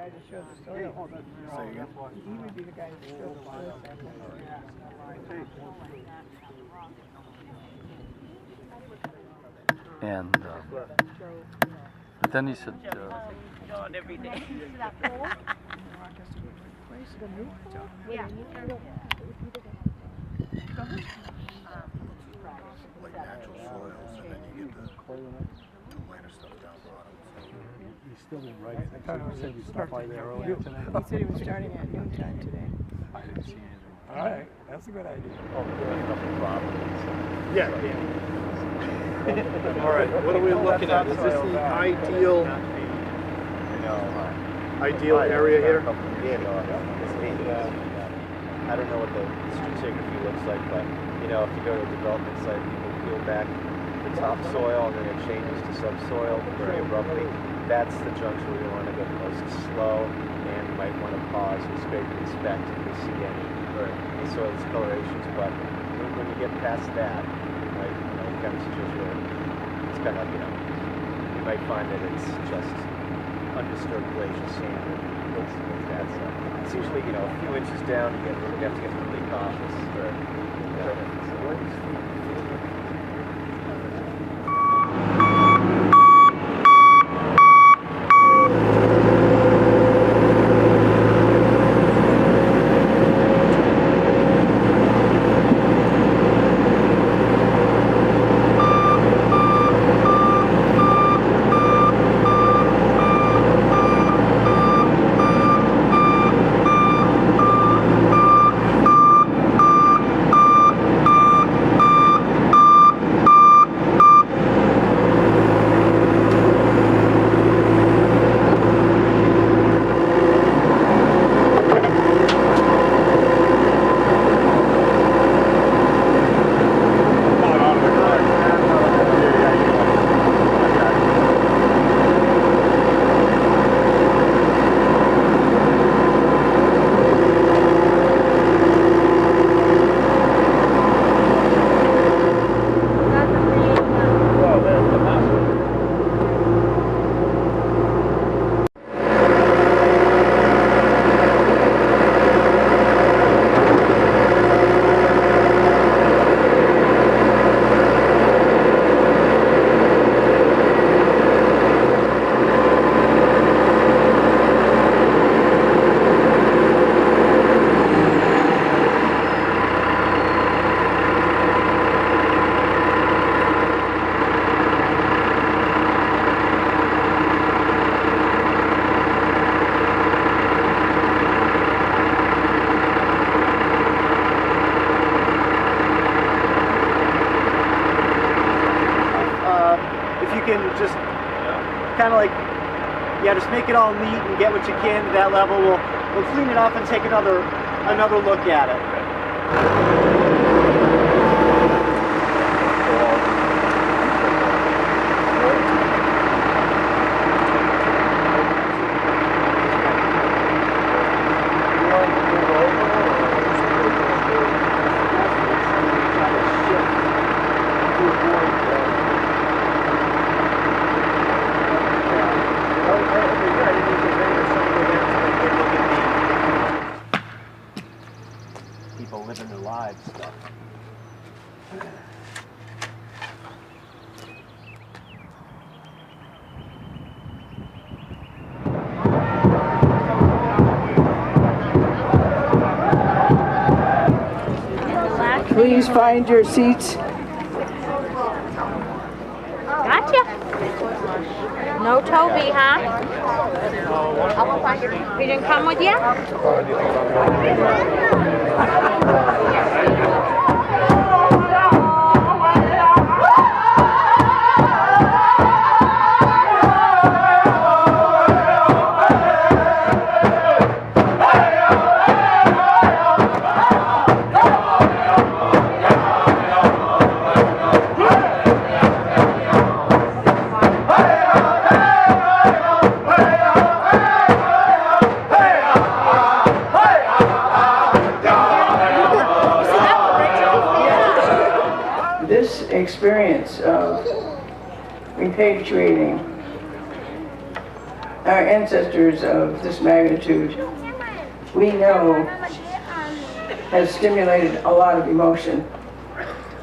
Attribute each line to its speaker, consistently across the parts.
Speaker 1: guy to show the soil. He would be the guy to show the soil.
Speaker 2: And but then he said,
Speaker 3: every day.
Speaker 4: Yeah.
Speaker 5: Like natural soils, and then you get the lighter stuff down bottom.
Speaker 6: He's still in writing. I thought he said we stopped by there earlier tonight.
Speaker 1: He said he was starting at noontime today.
Speaker 6: I didn't see anything.
Speaker 1: All right, that's a good idea.
Speaker 5: Yeah. All right, what are we looking at? Is this the ideal area here?
Speaker 7: I don't know what the stratigraphy looks like, but you know, if you go to a development site, people peel back the topsoil and then it changes to subsoil very abruptly. That's the juncture where you want to go the most slow, and you might want to pause and scrape and inspect if you see any soil discolorations. But when you get past that, like, you know, kind of situation where it's kind of, you know, you might find that it's just undisturbed glacial sand and things like that. So it's usually, you know, a few inches down, you have to get really cautious. Just kind of like, yeah, just make it all neat and get what you can to that level. We'll clean it up and take another look at it. People living their lives stuff.
Speaker 1: Please find your seats.
Speaker 4: Gotcha. No Toby, huh? He didn't come with you?
Speaker 1: Experience of repatriating
Speaker 8: our ancestors of this magnitude, we know, has stimulated a lot of emotion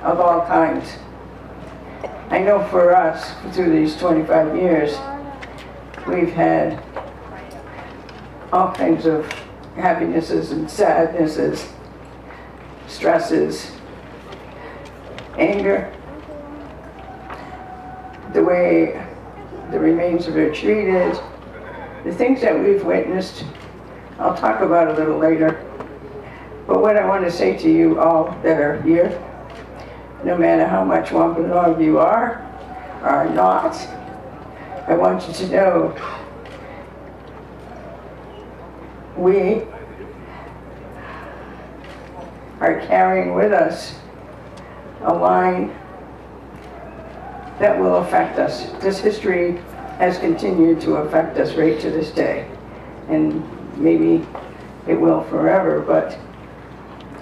Speaker 8: of all kinds. I know for us, through these 25 years, we've had all kinds of happinesses and sadnesses, stresses, anger, the way the remains are treated, the things that we've witnessed, I'll talk about a little later. But what I want to say to you all that are here, no matter how much Wampanoag you are not, I want you to know we are carrying with us a line that will affect us. This history has continued to affect us right to this day. And maybe it will forever, but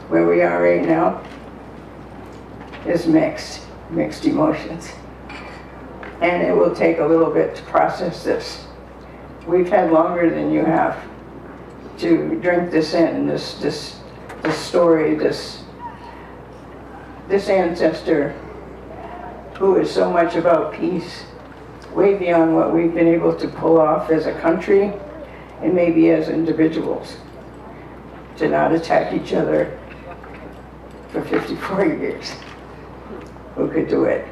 Speaker 8: where we are right now is mixed emotions. And it will take a little bit to process this. We've had longer than you have to drink this in, this story, this ancestor who is so much about peace, way beyond what we've been able to pull off as a country and maybe as individuals, to not attack each other for 54 years. Who could do it?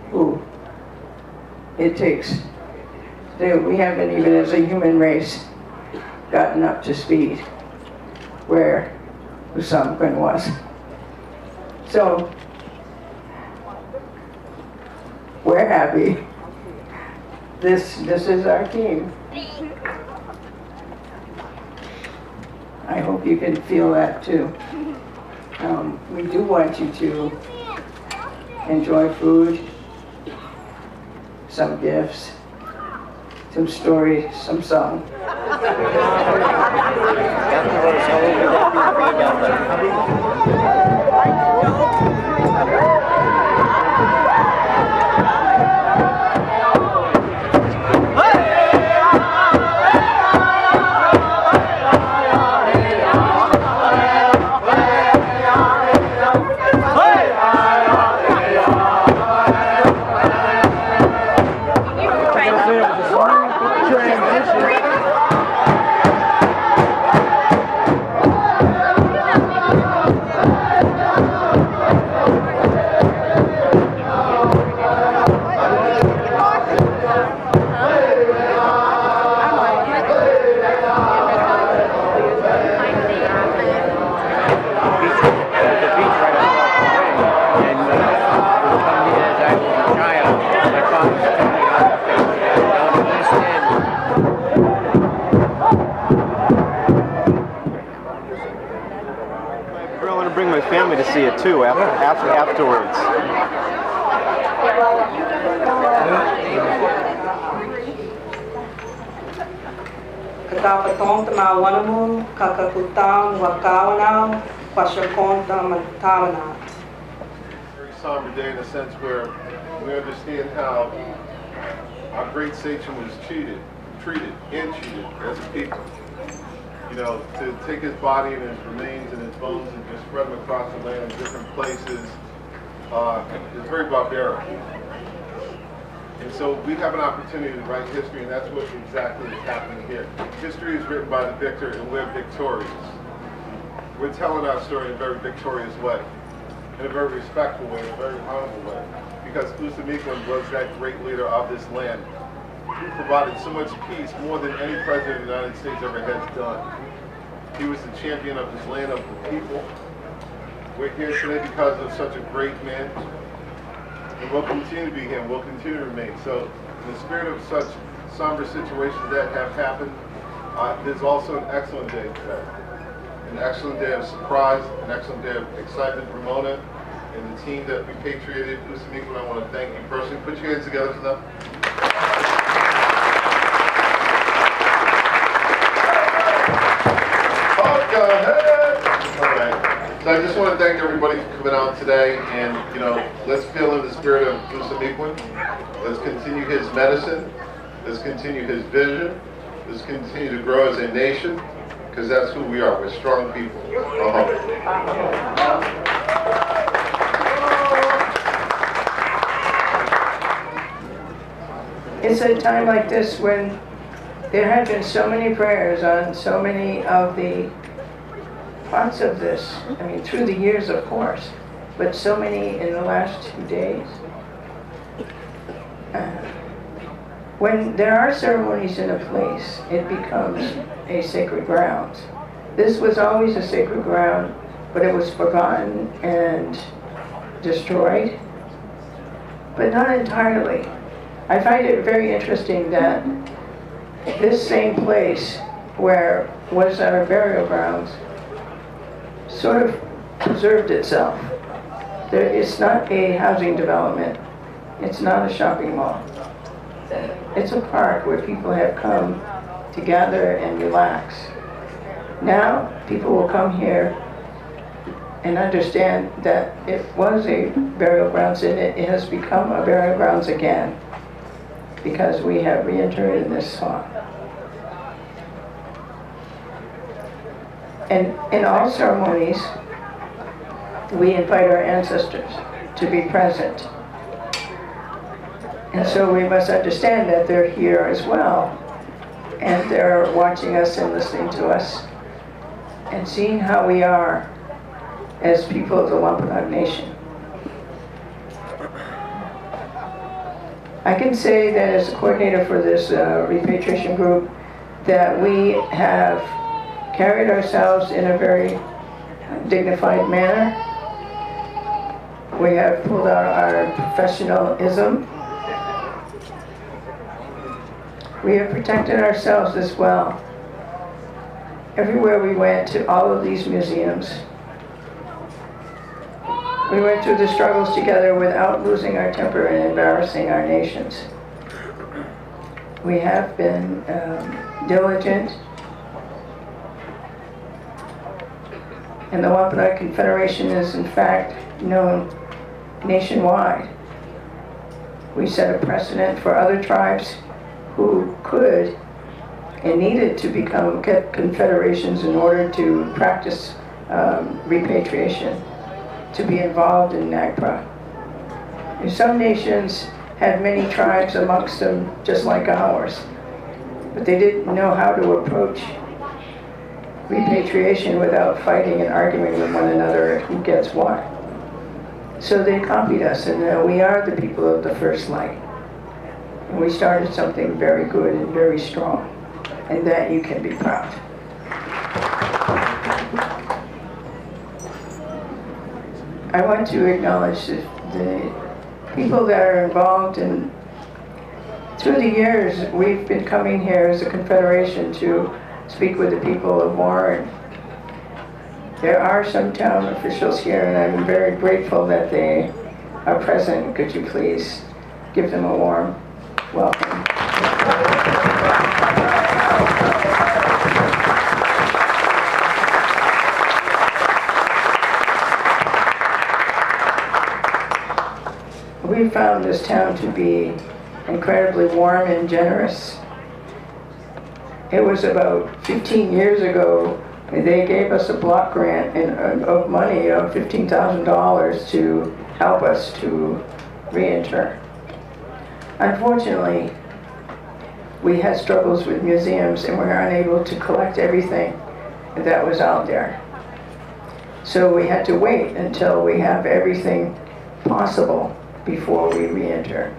Speaker 8: Who? It takes. We haven't even as a human race gotten up to speed where Usamkun was. So, we're happy. This is our team. I hope you can feel that too. We do want you to enjoy food, some gifts, some stories, some song.
Speaker 7: Family to see it too afterwards.
Speaker 9: Katapatong tamawanamum, kakakutang wakawanam, kwasyakonta magtawanat.
Speaker 5: Very somber day in a sense where we understand how our great sachem was treated as a people. You know, to take his body and his remains and his bones and just spread them across the land in different places is very barbaric. And so we have an opportunity to write history, and that's what exactly is happening here. History is written by the victor, and we're victorious. We're telling our story in a very victorious way, in a very respectful way, in a very honorable way, because Usamikwan was that great leader of this land, who provided so much peace, more than any president of the United States ever has done. He was the champion of this land, of the people. We're here today because of such a great man, and we'll continue to be here, and we'll continue to remain. So, in the spirit of such somber situations that have happened, there's also an excellent day today. An excellent day of surprise, an excellent day of excitement. Ramona and the team that repatriated Usamikwan, I want to thank you personally. Put your hands together for them. Go ahead. All right. So I just want to thank everybody for coming out today, and let's feel in the spirit of Usamikwan. Let's continue his medicine. Let's continue his vision. Let's continue to grow as a nation, because that's who we are. We're strong people.
Speaker 8: It's a time like this when there have been so many prayers on so many of the parts of this. I mean, through the years, of course, but so many in the last 2 days. When there are ceremonies in a place, it becomes a sacred ground. This was always a sacred ground, but it was forgotten and destroyed, but not entirely. I find it very interesting that this same place where was our burial grounds sort of preserved itself. It's not a housing development. It's not a shopping mall. It's a park where people have come to gather and relax. Now, people will come here and understand that it was a burial grounds and it has become a burial grounds again because we have re-entered in this spot. And in all ceremonies, we invite our ancestors to be present. And so we must understand that they're here as well. And they're watching us and listening to us and seeing how we are as people of the Wampanoag Nation. I can say that as a coordinator for this repatriation group, that we have carried ourselves in a very dignified manner. We have pulled out our professionalism. We have protected ourselves as well. Everywhere we went, to all of these museums, we went through the struggles together without losing our temper and embarrassing our nations. We have been diligent, and the Wampanoag Confederation is in fact known nationwide. We set a precedent for other tribes who could and needed to become confederations in order to practice repatriation, to be involved in NAGPRA. Some nations had many tribes amongst them just like ours, but they didn't know how to approach repatriation without fighting and arguing with one another who gets what. So they copied us, and we are the people of the first light. And we started something very good and very strong, and that you can be proud. I want to acknowledge the people that are involved, and through the years we've been coming here as a confederation to speak with the people of Warren. There are some town officials here, and I'm very grateful that they are present. Could you please give them a warm welcome? We found this town to be incredibly warm and generous. It was about 15 years ago, they gave us a block grant of money of $15,000 to help us to re-enter. Unfortunately, we had struggles with museums and we were unable to collect everything that was out there. So we had to wait until we have everything possible before we re-enter.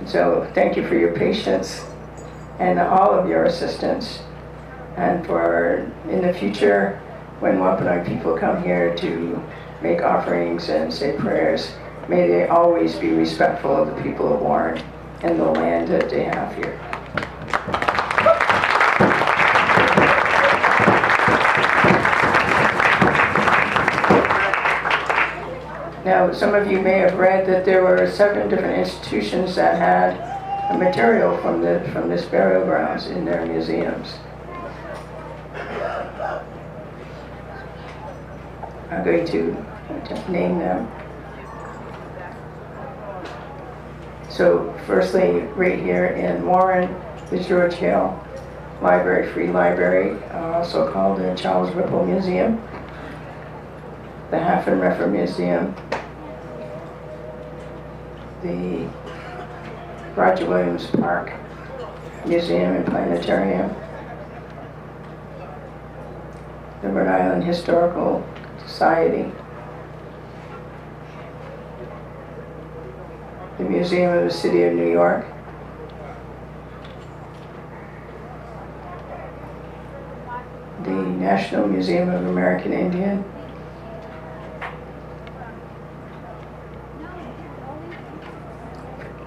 Speaker 8: So thank you for your patience and all of your assistance. And for in the future, when Wampanoag people come here to make offerings and say prayers, may they always be respectful of the people of Warren and the land that they have here. Now, some of you may have read that there were 7 different institutions that had material from this burial grounds in their museums. I'm going to name them. So firstly, right here in Warren, the George Hale Library, Free Library, also called the Charles Whipple Museum, the Hafen-Reffer Museum, the Roger Williams Park Museum and Planetarium, the Rhode Island Historical Society, the Museum of the City of New York, the National Museum of American Indian,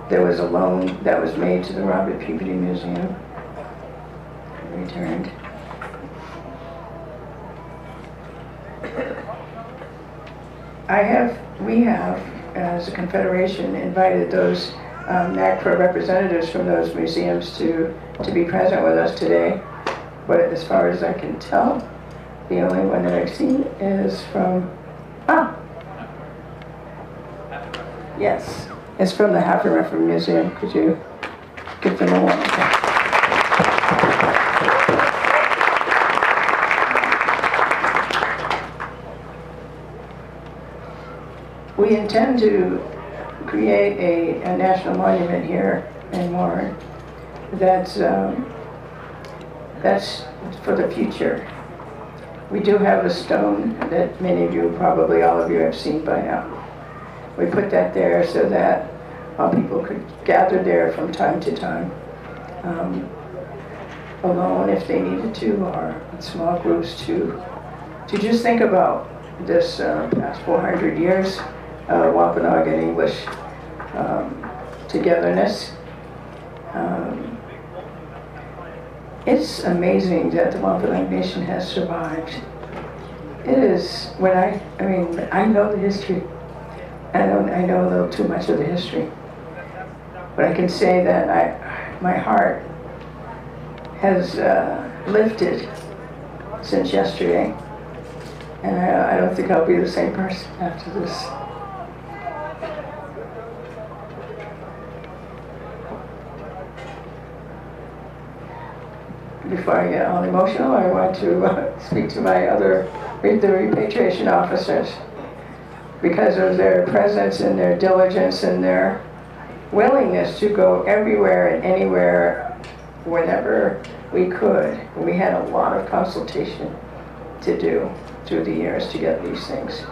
Speaker 8: there was a loan that was made to the Robert Peabody Museum, returned. We have, as a confederation, invited those NAGPRA representatives from those museums to be present with us today. But as far as I can tell, the only one that I've seen is from, yes, it's from the Hafen-Reffer Museum. Could you give them a warm applause? We intend to create a national monument here in Warren that's for the future. We do have a stone that many of you, probably all of you, have seen by now. We put that there so that people could gather there from time to time, alone if they needed to, or in small groups to just think about this past 400 years of Wampanoag and English togetherness. It's amazing that the Wampanoag Nation has survived. It is, I know the history. I know a little too much of the history. But I can say that my heart has lifted since yesterday. And I don't think I'll be the same person after this. Before I get all emotional, I want to speak to the repatriation officers, because of their presence and their diligence and their willingness to go everywhere and anywhere whenever we could. We had a lot of consultation to do through the years to get these things.